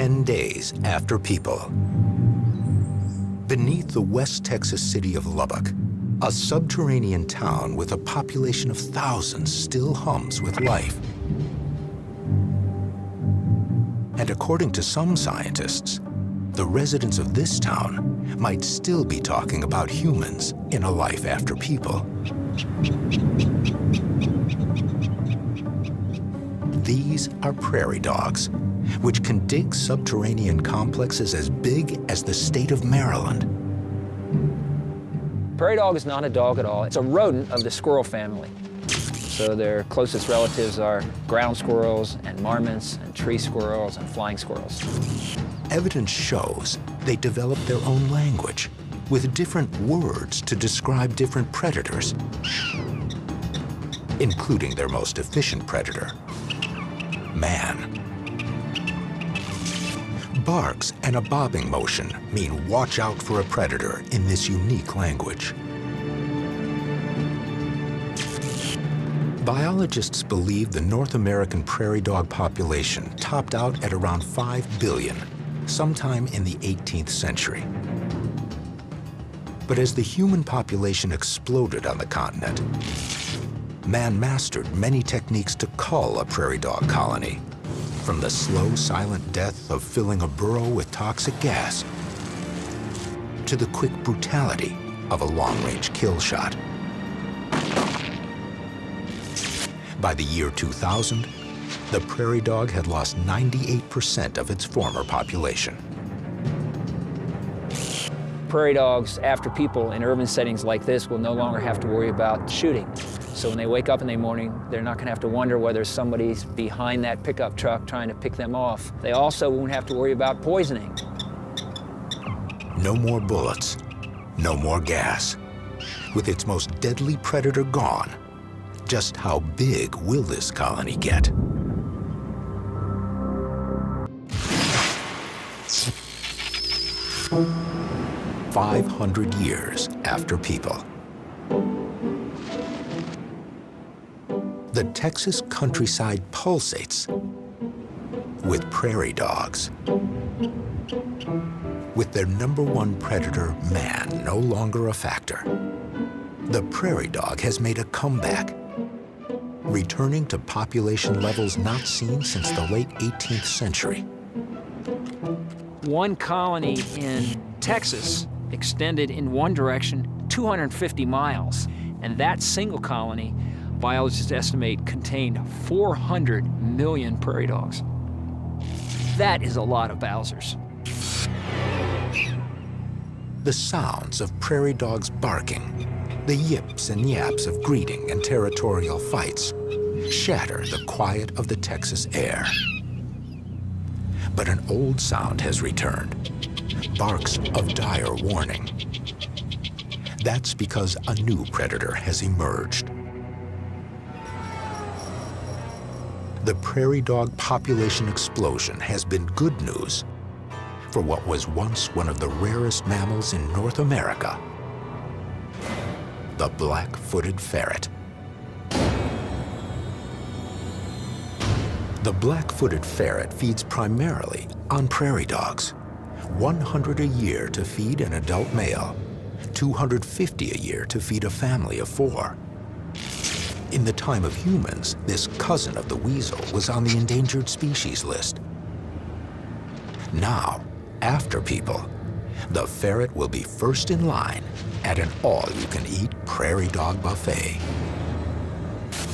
10 days after people. Beneath the West Texas city of Lubbock, a subterranean town with a population of thousands still hums with life. And according to some scientists, the residents of this town might still be talking about humans in a life after people. These are prairie dogs, which can dig subterranean complexes as big as the state of Maryland. Prairie dog is not a dog at all. It's a rodent of the squirrel family. So their closest relatives are ground squirrels and marmots and tree squirrels and flying squirrels. Evidence shows they develop their own language with different words to describe different predators, including their most efficient predator, man. Barks and a bobbing motion mean watch out for a predator in this unique language. Biologists believe the North American prairie dog population topped out at around 5 billion, sometime in the 18th century. But as the human population exploded on the continent, man mastered many techniques to cull a prairie dog colony, from the slow, silent death of filling a burrow with toxic gas to the quick brutality of a long-range kill shot. By the year 2000, the prairie dog had lost 98% of its former population. Prairie dogs, after people in urban settings like this, will no longer have to worry about shooting. So when they wake up in the morning, they're not going to have to wonder whether somebody's behind that pickup truck trying to pick them off. They also won't have to worry about poisoning. No more bullets, no more gas. With its most deadly predator gone, just how big will this colony get? "500 years after people." The Texas countryside pulsates with prairie dogs. With their #1 predator, man, no longer a factor, the prairie dog has made a comeback, returning to population levels not seen since the late 18th century. One colony in Texas extended in one direction 250 miles, and that single colony, biologists estimate, contained 400 million prairie dogs. That is a lot of Bowsers. The sounds of prairie dogs barking, the yips and yaps of greeting and territorial fights, shatter the quiet of the Texas air. But an old sound has returned, barks of dire warning. That's because a new predator has emerged. The prairie dog population explosion has been good news for what was once one of the rarest mammals in North America, the black-footed ferret. The black-footed ferret feeds primarily on prairie dogs, 100 a year to feed an adult male, 250 a year to feed a family of 4. In the time of humans, this cousin of the weasel was on the endangered species list. Now, after people, the ferret will be first in line at an all-you-can-eat prairie dog buffet.